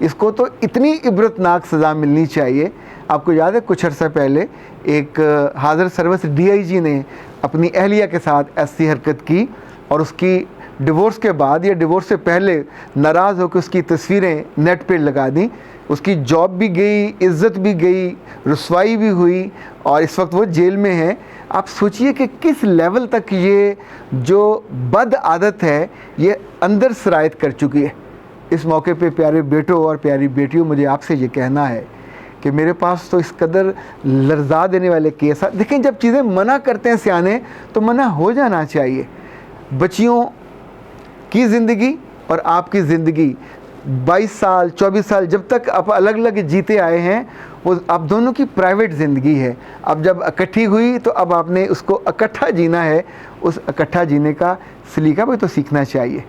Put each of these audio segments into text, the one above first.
اس کو تو اتنی عبرتناک سزا ملنی چاہیے. آپ کو یاد ہے کچھ عرصہ پہلے ایک حاضر سروس DIG نے اپنی اہلیہ کے ساتھ ایسی حرکت کی اور اس کی ڈیورس کے بعد یا ڈیورس سے پہلے ناراض ہو کے اس کی تصویریں نیٹ پہ لگا دیں. اس کی جاب بھی گئی, عزت بھی گئی, رسوائی بھی ہوئی, اور اس وقت وہ جیل میں ہے. آپ سوچئے کہ کس لیول تک یہ جو بد عادت ہے یہ اندر سرایت کر چکی ہے. اس موقع پہ پیارے بیٹوں اور پیاری بیٹیوں, مجھے آپ سے یہ کہنا ہے کہ میرے پاس تو اس قدر لرزا دینے والے کیس ہیں. دیکھیں جب چیزیں منع کرتے ہیں سیانے تو منع ہو جانا چاہیے. بچیوں کی زندگی اور آپ کی زندگی 22 سال 24 سال جب تک آپ الگ الگ جیتے آئے ہیں وہ آپ دونوں کی پرائیویٹ زندگی ہے. اب جب اکٹھی ہوئی تو اب آپ نے اس کو اکٹھا جینا ہے. اس اکٹھا جینے کا سلیقہ بھی تو سیکھنا چاہیے.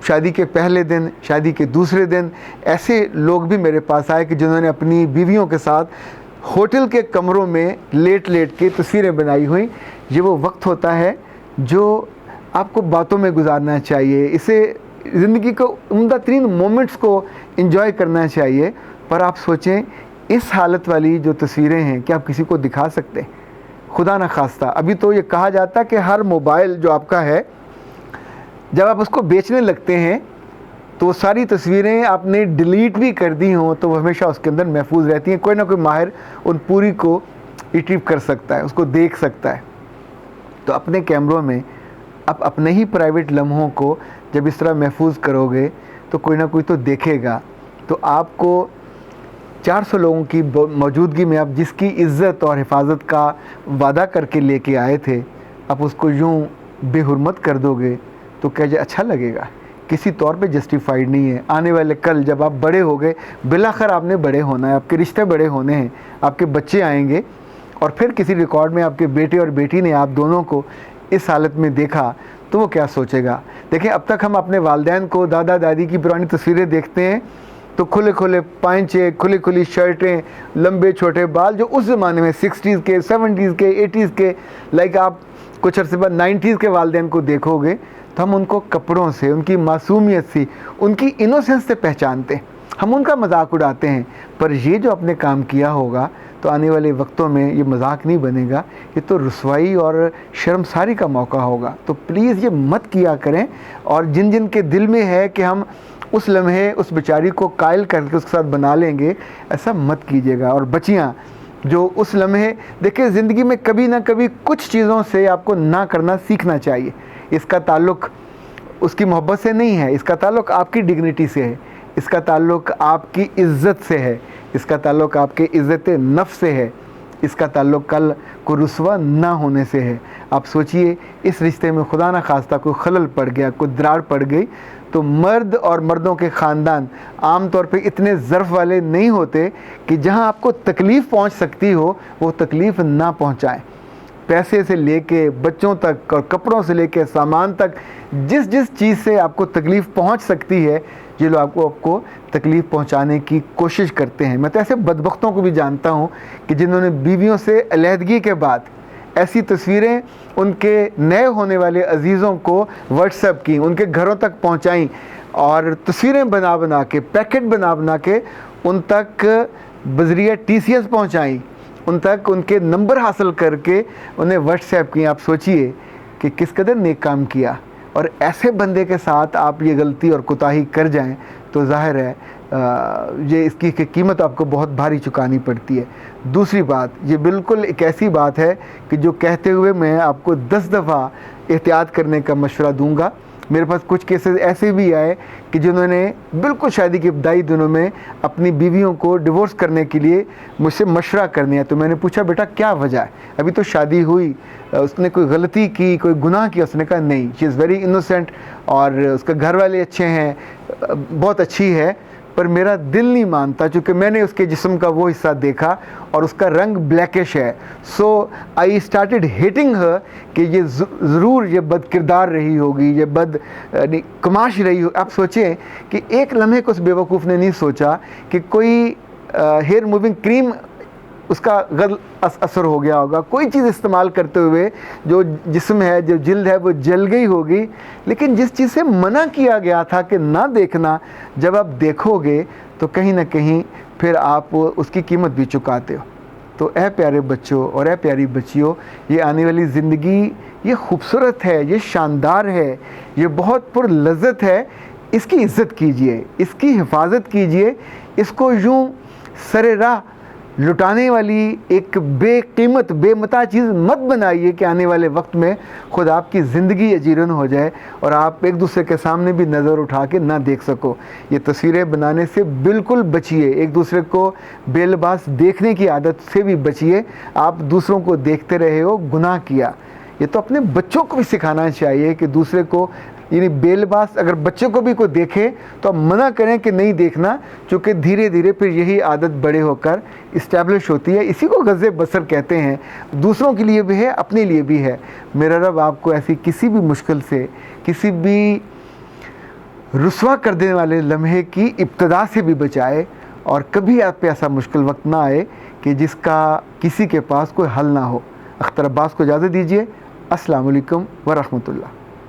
شادی کے پہلے دن, شادی کے دوسرے دن ایسے لوگ بھی میرے پاس آئے کہ جنہوں نے اپنی بیویوں کے ساتھ ہوٹل کے کمروں میں لیٹ لیٹ کے تصویریں بنائی ہوئیں. یہ وہ وقت ہوتا ہے جو آپ کو باتوں میں گزارنا چاہیے. اسے زندگی کو عمدہ ترین مومنٹس کو انجوائے کرنا چاہیے. پر آپ سوچیں اس حالت والی جو تصویریں ہیں کیا آپ کسی کو دکھا سکتے ہیں؟ خدا نہ خواستہ. ابھی تو یہ کہا جاتا ہے کہ ہر موبائل جو آپ کا ہے جب آپ اس کو بیچنے لگتے ہیں تو وہ ساری تصویریں آپ نے ڈیلیٹ بھی کر دی ہوں تو وہ ہمیشہ اس کے اندر محفوظ رہتی ہیں. کوئی نہ کوئی ماہر ان پوری کو ریٹریو کر سکتا ہے, اس کو دیکھ سکتا ہے. تو اپنے کیمروں میں آپ اپنے ہی پرائیویٹ لمحوں کو جب اس طرح محفوظ کرو گے تو کوئی نہ کوئی تو دیکھے گا. تو آپ کو 400 لوگوں کی موجودگی میں آپ جس کی عزت اور حفاظت کا وعدہ کر کے لے کے آئے تھے, آپ اس کو یوں بے حرمت کر دو گے تو کیا یہ اچھا لگے گا؟ کسی طور پہ جسٹیفائیڈ نہیں ہے. آنے والے کل جب آپ بڑے ہو گئے, بالآخر آپ نے بڑے ہونا ہے, آپ کے رشتے بڑے ہونے ہیں, آپ کے بچے آئیں گے, اور پھر کسی ریکارڈ میں آپ کے بیٹے اور بیٹی نے آپ دونوں کو اس حالت میں دیکھا تو وہ کیا سوچے گا؟ دیکھیں اب تک ہم اپنے والدین کو, دادا دادی کی پرانی تصویریں دیکھتے ہیں تو کھلے کھلے پائنچے, کھلی کھلی شرٹیں, لمبے چھوٹے بال, جو اس زمانے میں 60s کے 70s کے 80s کے, لائک آپ کچھ عرصے بعد 90s کے والدین کو دیکھو گے تو ہم ان کو کپڑوں سے, ان کی معصومیت سے, ان کی انوسنس سے پہچانتے ہیں. ہم ان کا مذاق اڑاتے ہیں. پر یہ جو آپ نے کام کیا ہوگا تو آنے والے وقتوں میں یہ مذاق نہیں بنے گا, یہ تو رسوائی اور شرمساری کا موقع ہوگا. تو پلیز یہ مت کیا کریں. اور جن جن کے دل میں ہے کہ ہم اس لمحے اس بیچاری کو قائل کر کے اس کے ساتھ بنا لیں گے, ایسا مت کیجیے گا. اور بچیاں جو اس لمحے, دیکھیں زندگی میں کبھی نہ کبھی کچھ چیزوں سے آپ کو نہ کرنا سیکھنا چاہیے. اس کا تعلق اس کی محبت سے نہیں ہے, اس کا تعلق آپ کی ڈگنیٹی سے ہے, اس کا تعلق آپ کی عزت سے ہے, اس کا تعلق آپ کے عزت نفس سے ہے, اس کا تعلق کل کو رسوا نہ ہونے سے ہے. آپ سوچئے اس رشتے میں خدا نہ خواستہ کوئی خلل پڑ گیا, کوئی دراڑ پڑ گئی تو مرد اور مردوں کے خاندان عام طور پہ اتنے ظرف والے نہیں ہوتے کہ جہاں آپ کو تکلیف پہنچ سکتی ہو وہ تکلیف نہ پہنچائیں. پیسے سے لے کے بچوں تک اور کپڑوں سے لے کے سامان تک, جس جس چیز سے آپ کو تکلیف پہنچ سکتی ہے یہ لوگ آپ کو تکلیف پہنچانے کی کوشش کرتے ہیں. میں تو ایسے بدبختوں کو بھی جانتا ہوں کہ جنہوں نے بیویوں سے علیحدگی کے بعد ایسی تصویریں ان کے نئے ہونے والے عزیزوں کو واٹس ایپ کی, ان کے گھروں تک پہنچائیں, اور تصویریں بنا بنا کے, پیکٹ بنا بنا کے ان تک بذریعہ TCS پہنچائیں, ان تک ان کے نمبر حاصل کر کے انہیں واٹس ایپ کی. آپ سوچئے کہ کس قدر نیک کام کیا. اور ایسے بندے کے ساتھ آپ یہ غلطی اور کوتاہی کر جائیں تو ظاہر ہے یہ اس کی قیمت آپ کو بہت بھاری چکانی پڑتی ہے. دوسری بات, یہ بالکل ایک ایسی بات ہے کہ جو کہتے ہوئے میں آپ کو 10 دفعہ احتیاط کرنے کا مشورہ دوں گا. میرے پاس کچھ کیسز ایسے بھی آئے کہ جنہوں نے بالکل شادی کے ابتدائی دنوں میں اپنی بیویوں کو ڈیورس کرنے کے لیے مجھ سے مشورہ کرنے. تو میں نے پوچھا بیٹا کیا وجہ ہے, ابھی تو شادی ہوئی, اس نے کوئی غلطی کی, کوئی گناہ کیا؟ اس نے کہا نہیں, شی از ویری انوسینٹ اور اس کے گھر والے اچھے ہیں, بہت اچھی ہے, پر میرا دل نہیں مانتا چونکہ میں نے اس کے جسم کا وہ حصہ دیکھا اور اس کا رنگ بلیکش ہے. سو آئی اسٹارٹیڈ ہیٹنگ ہر کہ یہ ضرور یہ بد کردار رہی ہوگی, یہ بد کماش رہی ہوگی. آپ سوچیں کہ ایک لمحے کو اس بیوقوف نے نہیں سوچا کہ کوئی ہیئر موونگ کریم اس کا غلط اثر ہو گیا ہوگا، کوئی چیز استعمال کرتے ہوئے جو جسم ہے، جو جلد ہے وہ جل گئی ہوگی، لیکن جس چیز سے منع کیا گیا تھا کہ نہ دیکھنا، جب آپ دیکھو گے تو کہیں نہ کہیں پھر آپ اس کی قیمت بھی چکاتے ہو۔ تو اے پیارے بچوں اور اے پیاری بچیوں، یہ آنے والی زندگی یہ خوبصورت ہے، یہ شاندار ہے، یہ بہت پر لذت ہے، اس کی عزت کیجئے، اس کی حفاظت کیجئے، اس کو یوں سر راہ لٹانے والی ایک بے قیمت بے متاع چیز مت بنائیے کہ آنے والے وقت میں خود آپ کی زندگی اجیرن ہو جائے اور آپ ایک دوسرے کے سامنے بھی نظر اٹھا کے نہ دیکھ سکو۔ یہ تصویریں بنانے سے بالکل بچیے، ایک دوسرے کو بے لباس دیکھنے کی عادت سے بھی بچیے۔ آپ دوسروں کو دیکھتے رہے ہو، گناہ کیا۔ یہ تو اپنے بچوں کو بھی سکھانا چاہیے کہ دوسرے کو، یعنی بے لباس اگر بچے کو بھی کوئی دیکھے تو آپ منع کریں کہ نہیں دیکھنا، چونکہ دھیرے دھیرے پھر یہی عادت بڑے ہو کر اسٹیبلش ہوتی ہے۔ اسی کو غض بصر کہتے ہیں، دوسروں کے لیے بھی ہے، اپنے لیے بھی ہے۔ میرا رب آپ کو ایسی کسی بھی مشکل سے، کسی بھی رسوا کر دینے والے لمحے کی ابتدا سے بھی بچائے، اور کبھی آپ پہ ایسا مشکل وقت نہ آئے کہ جس کا کسی کے پاس کوئی حل نہ ہو۔ اختر عباس کو اجازت دیجیے۔ السلام علیکم ورحمۃ اللہ۔